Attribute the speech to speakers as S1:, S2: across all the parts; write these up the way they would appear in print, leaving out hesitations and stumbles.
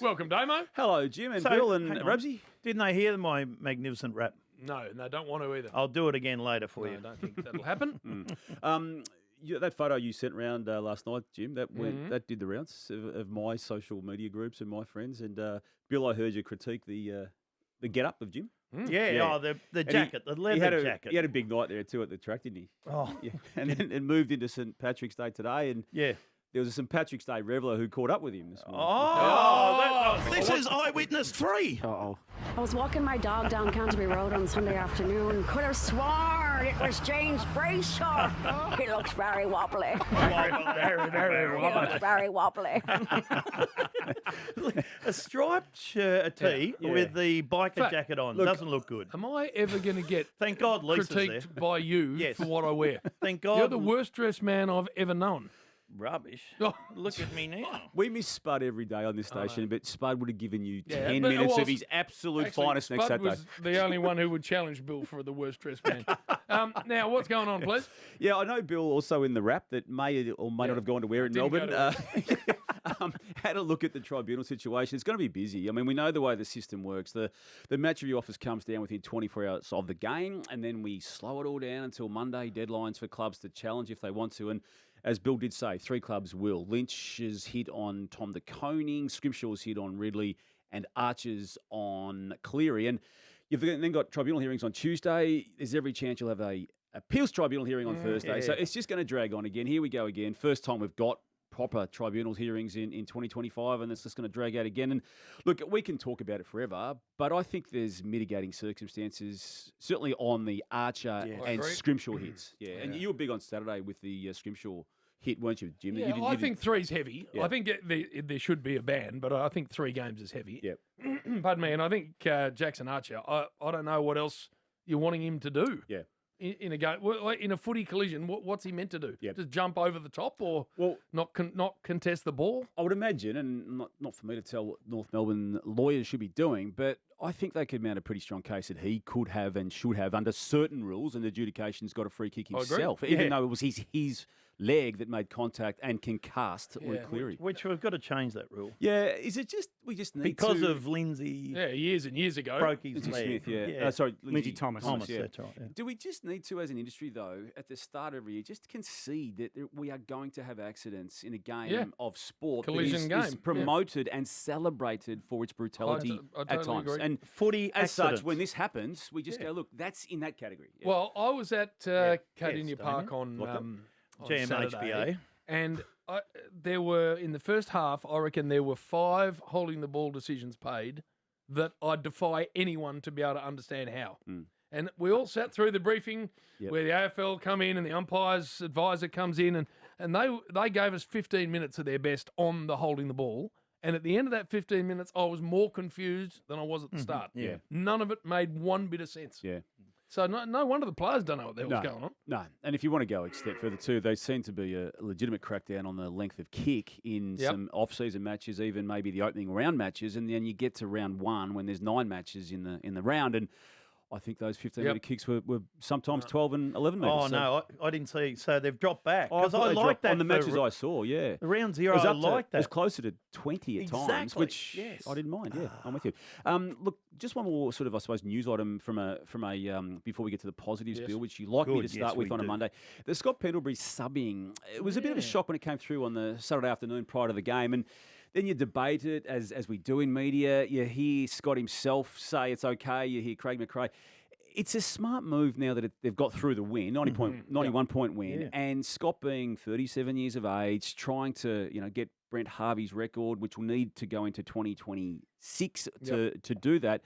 S1: Welcome, Damo.
S2: Hello, Jim and Bill and Rabsy.
S3: Didn't they hear my magnificent rap?
S1: No, and they don't want to either.
S3: I'll do it again later for you.
S1: I don't think that'll happen.
S2: That photo you sent around last night, Jim, that did the rounds of my social media groups and my friends. And Bill, I heard you critique the get-up of Jim.
S3: Yeah. Oh, the jacket, the leather jacket.
S2: He had a big night there too at the track, didn't he?
S3: Oh,
S2: yeah. And then it moved into St. Patrick's Day today, and there was a St. Patrick's Day reveller who caught up with him this morning.
S3: This is Eyewitness 3.
S2: Uh-oh.
S4: I was walking my dog down Canterbury Road on Sunday afternoon. Could have sworn it was James Brayshaw. He looks very wobbly.
S1: Very
S4: He looks very wobbly.
S3: A striped shirt, a tee with the biker jacket on. Doesn't look good.
S1: Am I ever going to get
S3: Thank God Lisa's
S1: critiqued
S3: there.
S1: by you for what I wear?
S3: Thank God.
S1: You're the worst dressed man I've ever known.
S3: Rubbish.
S1: Oh.
S3: Look at me now.
S2: We miss Spud every day on this station, but Spud would have given you 10
S1: but
S2: minutes of his absolute finest next
S1: Spud
S2: Saturday.
S1: was the only one who would challenge Bill for the worst dressed man. Now, what's going on, please?
S2: Yeah, I know Bill also in the wrap that may or may not have gone to wear in Melbourne. Had a look at the tribunal situation. It's going to be busy. I mean, we know the way the system works. The match review office comes down within 24 hours of the game, and then we slow it all down until Monday, deadlines for clubs to challenge if they want to. And as Bill did say, 3 clubs will. Lynch's hit on Tom de Koning, Scrimshaw's hit on Ridley, and Archer's on Cleary. And you've then got tribunal hearings on Tuesday. There's every chance you'll have a appeals tribunal hearing on Thursday. So it's just going to drag on again. Here we go again. First time we've got proper tribunal hearings in 2025, and it's just going to drag out again. And look, we can talk about it forever, but I think there's mitigating circumstances, certainly on the Archer and Scrimshaw hits. And you were big on Saturday with the Scrimshaw hit, weren't you, Jim?
S1: Yeah, I think 3's heavy. I think there should be a ban, but I think 3 games is heavy.
S2: Yep.
S1: Pardon me, and I think Jackson Archer, I don't know what else you're wanting him to do.
S2: Yeah.
S1: In a game, in a footy collision, what's he meant to do?
S2: Yep.
S1: Just jump over the top, or not contest the ball?
S2: I would imagine, and not for me to tell what North Melbourne lawyers should be doing, but I think they could mount a pretty strong case that he could have and should have, under certain rules, and adjudication's got a free kick himself, even though it was his leg that made contact and concussed Cleary.
S3: Which we've got to change that rule.
S2: Yeah, is it just we just need
S3: because of Lindsay?
S1: Yeah, years and years ago,
S3: broke his leg.
S2: Smith,
S5: Lindsay Thomas.
S3: That's right. Yeah.
S2: Do we just need to, as an industry, though, at the start of every year, just concede that we are going to have accidents in a game of sport
S1: collision
S2: that is promoted and celebrated for its brutality
S1: I
S2: at
S1: totally
S2: times?
S1: agree.
S2: And
S3: footy
S2: as
S3: accidents.
S2: such, when this happens, we just go, look, that's in that category. Yeah.
S1: Well, I was at Cardinia Park on
S3: GMHBA.
S1: Saturday, and there were, in the first half, I reckon there were 5 holding the ball decisions paid that I defy anyone to be able to understand how. And we all sat through the briefing where the AFL come in and the umpire's advisor comes in, and they gave us 15 minutes of their best on the holding the ball. And at the end of that 15 minutes, I was more confused than I was at the start.
S2: Yeah.
S1: None of it made one bit of sense.
S2: Yeah.
S1: So no wonder the players don't know what the hell's going on.
S2: No, and if you want to go a step further too, they seem to be a legitimate crackdown on the length of kick in some off-season matches, even maybe the opening round matches, and then you get to round 1 when there's 9 matches in the round, and I think those 15-metre kicks were sometimes 12 and 11 metres.
S3: Oh, no, I didn't see. So they've dropped back. Because I like that.
S2: On the matches I saw,
S3: The round 0, I like that.
S2: It was closer to 20 at times, which I didn't mind. Yeah, I'm with you. Look, just one more sort of, I suppose, news item from a before we get to the positives, Bill, which you like me to start with on a Monday. The Scott Pendlebury subbing, it was a bit of a shock when it came through on the Saturday afternoon prior to the game, and then you debate it, as we do in media. You hear Scott himself say it's okay. You hear Craig McRae. It's a smart move now that they've got through the win, 91-point win, and Scott being 37 years of age, trying to get Brent Harvey's record, which will need to go into 2026 to do that.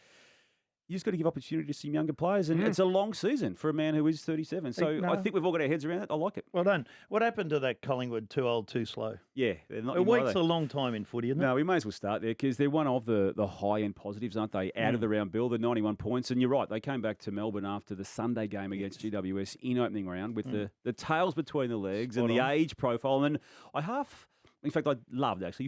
S2: You just got to give opportunity to some younger players, and it's a long season for a man who is 37. So I think we've all got our heads around it. I like it.
S3: Well done. What happened to that Collingwood too old, too slow?
S2: Yeah. Not
S3: a week's a long time in footy, isn't it?
S2: No, we may as well start there because they're one of the high-end positives, aren't they, out of the round, Bill, the 91 points. And you're right, they came back to Melbourne after the Sunday game against GWS in opening round with the tails between the legs and the age profile. And in fact, I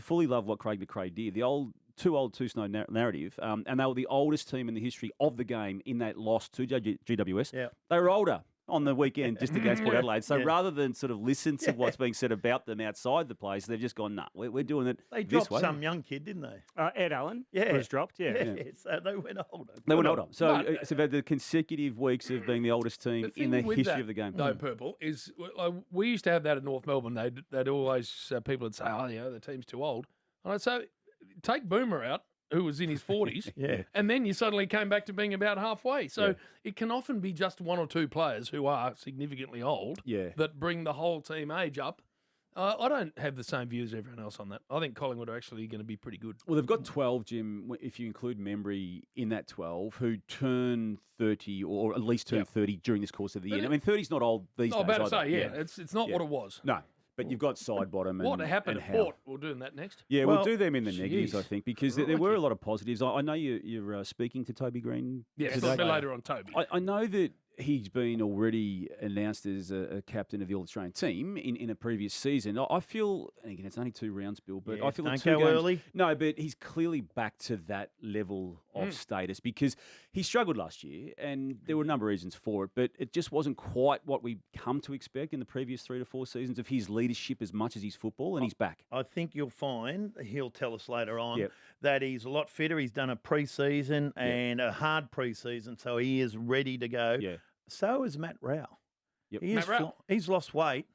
S2: fully loved what Craig McRae did. The too old, too slow narrative, and they were the oldest team in the history of the game in that loss to GWS.
S3: Yeah.
S2: They were older on the weekend just against Port Adelaide. So
S3: Yeah.
S2: rather than sort of listen to what's being said about them outside the place, they've just gone, we're doing it
S3: They
S2: this
S3: dropped
S2: way.
S3: some young kid, didn't they?
S5: Ed Allen
S3: Yeah.
S5: was dropped, yeah.
S3: So they went older.
S2: They went
S3: Good
S2: older. So it's about the consecutive weeks of being the oldest team in the
S1: with
S2: history
S1: that,
S2: of the game.
S1: No purple is we used to have that at North Melbourne. They'd always people would say, the team's too old. And I'd say, take Boomer out, who was in his 40s,
S3: Yeah.
S1: and then you suddenly came back to being about halfway. So it can often be just one or two players who are significantly old that bring the whole team age up. I don't have the same view as everyone else on that. I think Collingwood are actually going to be pretty good.
S2: Well, they've got 12, Jim, if you include Membry in that 12, who turn 30 or at least turn 30 during this course of the year. I mean, 30's not old these days.
S1: I'm about to
S2: either.
S1: say, it's not what it was.
S2: No, but you've got Sidebottom and
S1: What happened
S2: and
S1: at
S2: Howe.
S1: Port? We'll do that next.
S2: Yeah,
S3: Well,
S2: we'll do them in the negatives,
S1: jeez.
S2: I think, because there were a lot of positives. I know you're speaking to Toby Greene
S1: Yes, a
S2: today.
S1: bit later on, Toby.
S2: I know that he's been already announced as a captain of the All-Australian team in a previous season. I feel, and again, it's only 2 rounds, Bill, but
S3: Yeah,
S2: I feel
S3: don't
S2: that 2
S3: go
S2: games,
S3: early.
S2: No, but he's clearly back to that level of status because he struggled last year, and there were a number of reasons for it, but it just wasn't quite what we come to expect in the previous 3 to 4 seasons of his leadership as much as his football, and he's back.
S3: I think you'll find, he'll tell us later on,
S2: Yep.
S3: that he's a lot fitter. He's done a pre-season and a hard pre-season, so he is ready to go.
S2: Yeah.
S3: So is Matt Rao.
S2: Yep.
S3: He
S1: Matt
S3: is
S1: Rao.
S3: he's lost weight.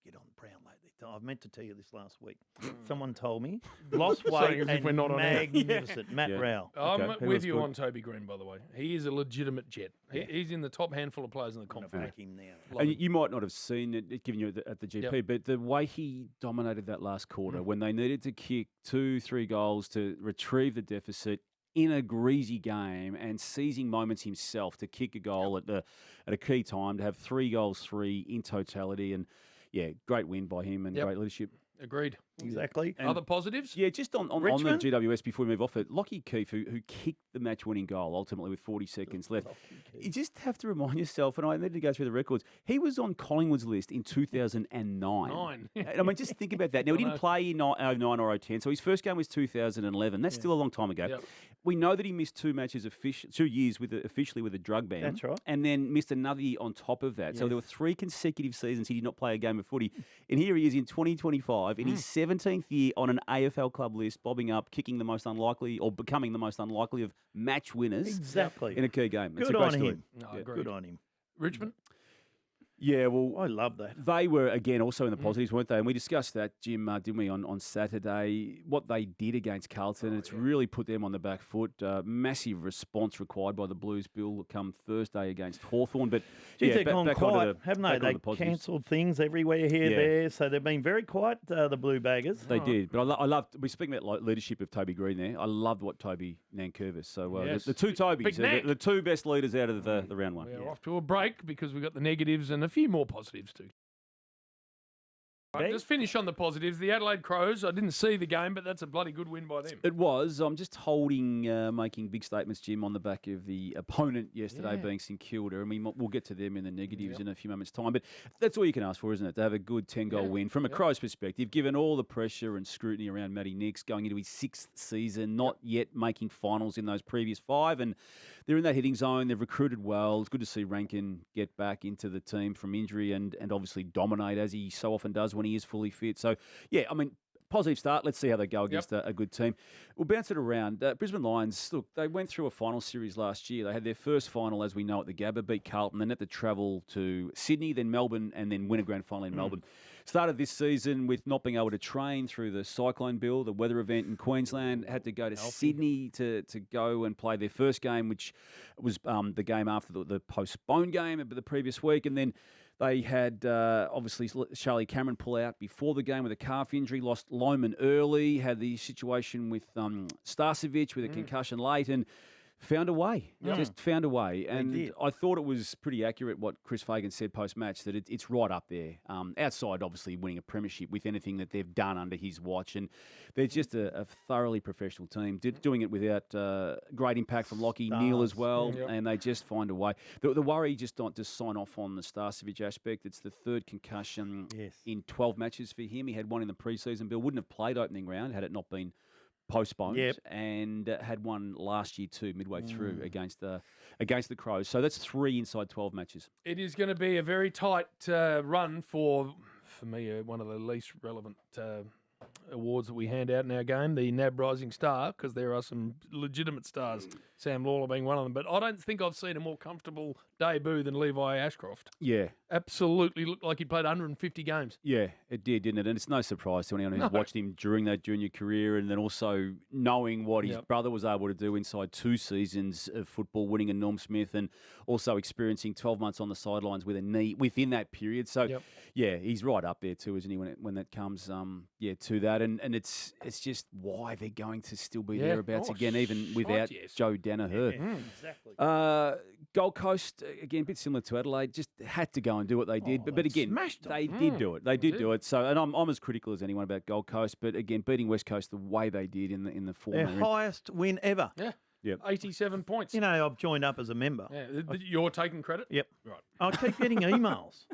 S3: Get on Brown lately. I've meant to tell you this last week. Someone told me. Lost weight
S1: Saying as if
S3: and
S1: we're not on air.
S3: magnificent. Matt
S2: Yeah.
S3: Rao.
S1: I'm
S2: Okay. He
S1: with
S2: was
S1: you
S2: good.
S1: on Toby Greene, by the way. He is a legitimate jet. He's in the top handful of players in the
S3: I'm going to
S1: conference.
S3: back him now.
S1: Love
S2: And
S1: him.
S2: you might not have seen it given you at the GP, but the way he dominated that last quarter when they needed to kick 2-3 goals to retrieve the deficit in a greasy game and seizing moments himself to kick a goal at a key time, to have 3 goals, 3 in totality. And, great win by him and great leadership.
S1: Agreed.
S3: Exactly.
S2: And-
S1: Other positives?
S2: Yeah, just on the
S3: Richmond?
S2: GWS before we move off it, Lachie Keeffe, who kicked the match-winning goal ultimately with 40 seconds left. You just have to remind yourself, and I need to go through the records, he was on Collingwood's list in 2009. And I mean, just think about that. Now, he didn't play in 09 or 010, so his first game was 2011. That's still a long time ago.
S1: Yep.
S2: We know that he missed 2 matches, 2 years officially with a drug ban.
S3: That's right.
S2: And then missed another year on top of that. So there were 3 consecutive seasons he did not play a game of footy. And here he is in 2025, in his 17th year on an AFL club list, bobbing up, kicking the most unlikely or becoming the most unlikely of match winners
S3: Exactly.
S2: in a key game. It's
S3: Good
S2: a great
S3: on
S2: story.
S3: him.
S1: No,
S2: Yeah.
S1: agreed.
S3: Good on him.
S1: Richmond?
S2: Yeah, well,
S3: I love that.
S2: they were, again, also in the positives, weren't they? And we discussed that, Jim, didn't we, on Saturday, what they did against Carlton. It's really put them on the back foot. Massive response required by the Blues, Bill, come Thursday against Hawthorn. But,
S3: Geez, they've gone
S2: back
S3: quiet,
S2: onto the,
S3: haven't they?
S2: back onto
S3: They
S2: the positives.
S3: cancelled things everywhere here,
S2: Yeah.
S3: there. So they've been very quiet, the Blue Baggers.
S2: They did, but I loved. We're speaking about leadership of Toby Greene there. I loved what Toby Nankervis. So
S1: Yes.
S2: the 2 Tobys,
S1: Big
S2: are
S1: Nank.
S2: the 2 best leaders out of the round 1.
S1: We're off to a break because we've got the negatives and a few more positives too. Right, just finish on the positives. The Adelaide Crows, I didn't see the game, but that's a bloody good win by them.
S2: It was. I'm just making big statements, Jim, on the back of the opponent yesterday being St Kilda. I mean, we'll get to them in the negatives in a few moments' time. But that's all you can ask for, isn't it? To have a good 10-goal win. From a Crows perspective, given all the pressure and scrutiny around Matty Nicks going into his 6th season, not yet making finals in those previous 5. And they're in that hitting zone. They've recruited well. It's good to see Rankin get back into the team from injury and obviously dominate as he so often does when he is fully fit. So, yeah, I mean, positive start. Let's see how they go against a good team. We'll bounce it around. Brisbane Lions, look, they went through a final series last year. They had their first final, as we know, at the Gabba, beat Carlton, then had to travel to Sydney, then Melbourne, and then win a grand final in Melbourne. Started this season with not being able to train through the cyclone bill, the weather event in Queensland. Had to go to Sydney to go and play their first game, which was the game after the postponed game the previous week. And then they had, obviously, Charlie Cameron pull out before the game with a calf injury, lost Lohman early, had the situation with Starcevic with a concussion late, and found a way. Just found a way. And I thought it was pretty accurate what Chris Fagan said post-match, that it's right up there. Outside, obviously, winning a premiership with anything that they've done under his watch. And they're just a thoroughly professional team, doing it without great impact from Lachie, Neil as well. And they just find a way. The worry, just not to sign off on the Starcevic aspect, it's the 3rd concussion in 12 matches for him. He had one in the preseason. Bill wouldn't have played opening round had it not been postponed
S3: Yep.
S2: and had one last year too, midway through against the Crows. So that's 3 inside 12 matches.
S1: It is going to be a very tight run for me, one of the least relevant awards that we hand out in our game, the NAB Rising Star, because there are some legitimate stars, Sam Lawler being one of them. But I don't think I've seen a more comfortable debut than Levi Ashcroft.
S2: Yeah.
S1: Absolutely looked like he played 150 games.
S2: Yeah, it did, didn't it? And it's no surprise to anyone who's watched him during that junior career and then also knowing what his brother was able to do inside 2 seasons of football, winning a Norm Smith and also experiencing 12 months on the sidelines with a knee within that period. So, yeah, he's right up there too, isn't he, when that comes to that. And it's just why they're going to still be thereabouts again, even without Joe Danaher.
S3: Exactly.
S2: Gold Coast, again, a bit similar to Adelaide, just had to go and do what they did. But again, they did do it. They did do it. So, and I'm as critical as anyone about Gold Coast. But again, beating West Coast the way they did in the form.
S3: Their highest win ever.
S1: Yeah.
S2: Yep.
S1: 87 points.
S3: You know, I've joined up as a member.
S1: Yeah. You're taking credit?
S3: Yep.
S1: Right.
S3: I keep getting emails.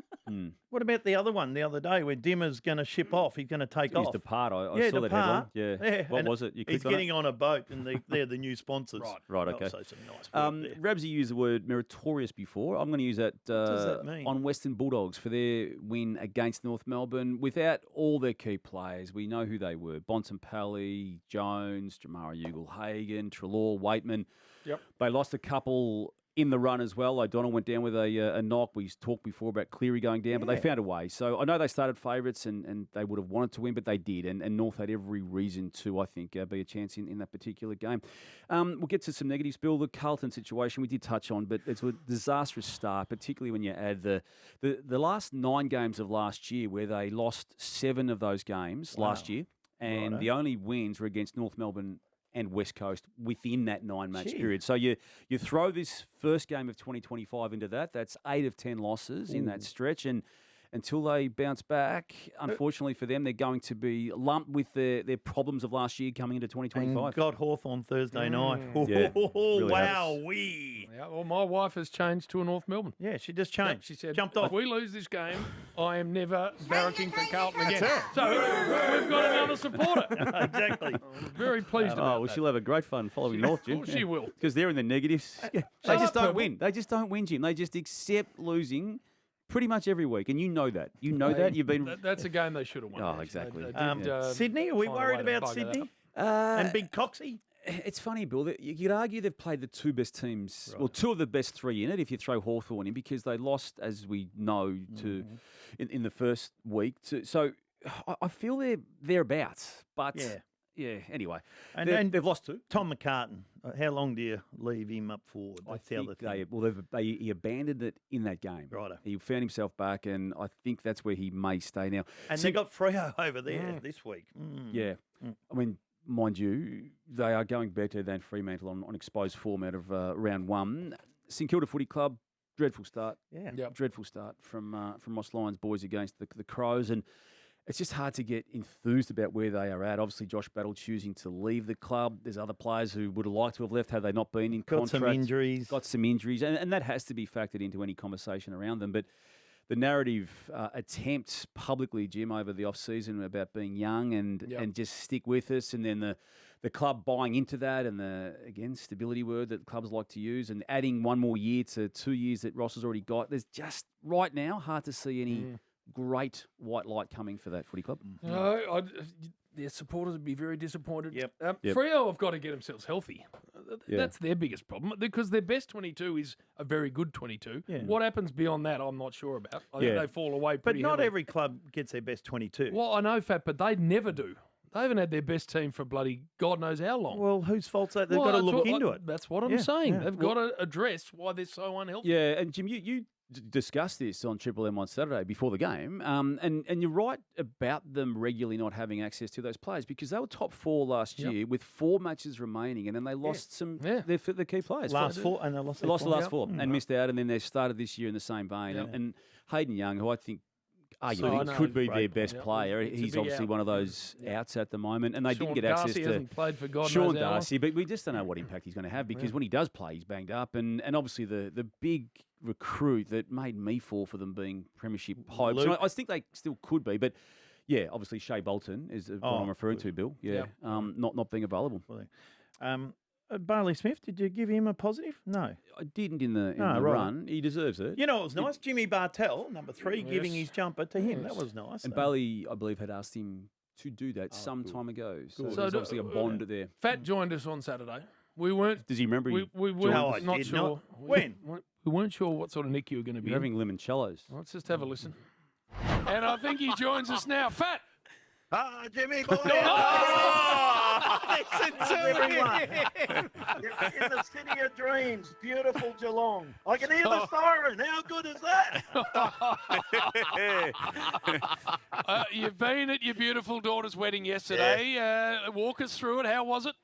S3: What about the other one the other day where Dimmer's going to ship off? He's going to take off.
S2: He's depart. I saw that headline. Yeah. What was it? You
S3: He's getting on a boat and they're the new sponsors.
S2: Right, okay.
S3: So some nice work there.
S2: Rabsy used the word meritorious before. I'm going to use that,
S3: does that mean?
S2: On Western Bulldogs for their win against North Melbourne without all their key players. We know who they were. Bontempelli, Jones, Jamara Ugle-Hagan, Treloar, Waitman.
S1: Yep.
S2: They lost a couple in the run as well. O'Donnell went down with a knock. We talked before about Cleary going down, but they found a way. So I know they started favourites and they would have wanted to win, but they did. And North had every reason to, I think, be a chance in that particular game. We'll get to some negatives, Bill. The Carlton situation we did touch on, but it's a disastrous start, particularly when you add the last 9 games of last year where they lost 7 of those games last year. And the only wins were against North Melbourne and West Coast within that 9-match period. So you throw this first game of 2025 into that. That's 8 of 10 losses in that stretch. And until they bounce back, unfortunately for them, they're going to be lumped with their problems of last year coming into 2025.
S3: And got Hawthorn Thursday night.
S2: Yeah, really
S3: Wowee.
S1: Yeah, well, my wife has changed to a North Melbourne.
S3: Yeah, she just changed.
S1: Yep, she said,
S3: jumped off.
S1: if we lose this game, I am never barracking for Carlton again. So we've got another supporter.
S3: Exactly.
S1: I'm very pleased about that.
S2: She'll have a great fun following North, Jim.
S1: Of course she will.
S2: Because they're in the negatives. They just don't win. They just don't win, Jim. They just accept losing pretty much every week, and you know that. You know that. You've been.
S1: That's a game they should have won.
S2: Oh,
S1: actually.
S2: exactly.
S1: They did,
S3: Sydney, are we
S1: find a
S3: worried
S1: way to
S3: about
S1: bugger that
S3: Sydney?
S1: up.
S3: And Big Coxie?
S2: It's funny, Bill. That you could argue they've played the 2 best teams, well, 2 of the best 3 in it, if you throw Hawthorn in, because they lost, as we know, to in the first week. So I feel they're thereabouts, but yeah. Anyway,
S3: And
S2: they've lost 2.
S3: Tom McCartan, how long do you leave him up for?
S2: I think he abandoned it in that game.
S3: Righto.
S2: He found himself back, and I think that's where he may stay now.
S3: And they got Freo over there this week.
S2: Yeah. I mean, mind you, they are going better than Fremantle on exposed form out of round 1. St Kilda Footy Club, dreadful start.
S3: Yeah.
S1: Yep.
S2: Dreadful start from Ross Lyons boys against the Crows. And it's just hard to get enthused about where they are at. Obviously, Josh Battle choosing to leave the club. There's other players who would have liked to have left had they not been in contract. Got some injuries. And that has to be factored into any conversation around them. But the narrative attempts publicly, Jim, over the off-season about being young and just stick with us, and then the club buying into that, and again, stability word that clubs like to use, and adding 1 more year to 2 years that Ross has already got. There's just, right now, hard to see any great white light coming for that footy club.
S1: No, their supporters would be very disappointed.
S3: Yep.
S1: Freo have got to get themselves healthy. That's their biggest problem, because their best 22 is a very good 22.
S3: Yeah.
S1: What happens beyond that, I'm not sure about. I think they fall away
S3: But
S1: pretty
S3: not
S1: heavily.
S3: every club gets their best 22.
S1: Well, I know, Fat, but they never do. They haven't had their best team for bloody God knows how long.
S3: Well, whose fault's that? They've got to look into it.
S1: That's what I'm saying. They've got to address why they're so unhealthy.
S2: Yeah, and Jim, you discussed this on Triple M on Saturday before the game, and you're right about them regularly not having access to those players, because they were top 4 last year with 4 matches remaining, and then they lost their key players.
S3: Last 4, and they lost
S2: the last 4 and missed out, and then they started this year in the same vein. And Hayden Young, who I think arguably could be their best player. He's obviously one of those outs at the moment, and they didn't get access to
S1: hasn't played for God
S2: Sean
S1: knows how long.
S2: Darcy, but we just don't know what impact he's going to have, because when he does play, he's banged up, and obviously the big recruit that made me fall for them being premiership hopes. And I think they still could be, but Yeah, obviously Shea Bolton is what I'm referring to, Bill. Yeah, not being available.
S3: Barley Smith, did you give him a positive? No.
S2: I didn't in the run. He deserves it.
S3: You know, it was nice. Jimmy Bartell, number 3, giving his jumper to him. That was nice.
S2: And Bailey, I believe, had asked him to do that some time ago. So there's obviously a bond there.
S1: Fat joined us on Saturday. We weren't.
S2: Does he remember?
S1: We weren't not sure.
S3: Not. When?
S1: We weren't sure what sort of nick you were going to be.
S2: You're having limoncellos.
S1: Let's just have a listen. And I think he joins us now. Fat.
S5: Jimmy boy.
S3: Listen to
S5: everyone. You're in the city of dreams, beautiful Geelong. I can hear the siren. How good is that?
S1: You've been at your beautiful daughter's wedding yesterday. Walk us through it. How was it?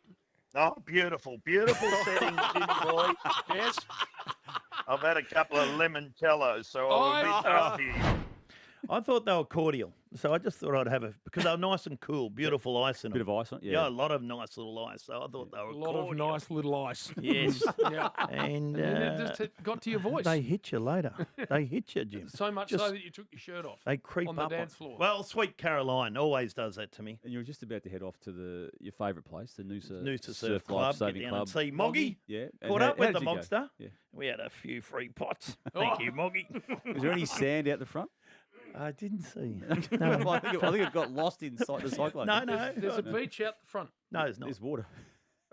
S5: Oh, beautiful setting, Jimmy boy.
S1: Yes.
S5: I've had a couple of limoncellos, so I'm a bit thirsty.
S3: I thought they were cordial, so I just thought I'd have because they were nice and cool, beautiful ice in them.
S2: Bit of ice on it,
S3: Yeah, a lot of nice little ice, so I thought they were
S1: A lot
S3: cordial.
S1: of nice little ice.
S3: Yes.
S1: Yeah.
S3: And
S1: it just got to your voice.
S3: they hit you later. They hit you, Jim.
S1: So much so that you took your shirt off.
S3: They creep
S1: on the
S3: up
S1: dance floor.
S3: Well, Sweet Caroline always does that to me.
S2: And you were just about to head off to your favourite place, the Noosa
S3: Surf Club,
S2: Life
S3: get
S2: Saving
S3: down
S2: Club.
S3: and see Moggy.
S2: Yeah. And
S3: Caught up
S2: how
S3: with the
S2: did you go?
S3: Mogster.
S2: Yeah.
S3: We had a few free pots. Thank you, Moggy.
S2: Is there any sand out the front?
S3: I didn't see.
S2: No. I think it got lost inside the cyclone.
S3: No.
S1: There's a beach out the front.
S3: No, there's not.
S2: There's water.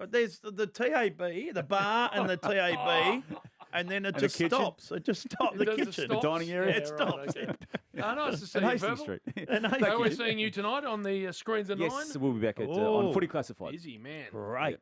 S3: There's the TAB, the bar and the TAB, and then it just
S2: kitchen?
S3: stops. It just stops. The
S1: Does it
S3: kitchen.
S1: stop?
S2: The dining area?
S3: Yeah, it stops.
S1: Okay. Nice to see
S2: At
S1: you,
S2: Hastings
S1: Purple.
S2: Street.
S3: And
S1: So we're seeing you tonight on the screens of 9.
S2: Yes, we'll be back at on
S3: Oh.
S2: Footy Classified.
S1: Busy man.
S3: Great.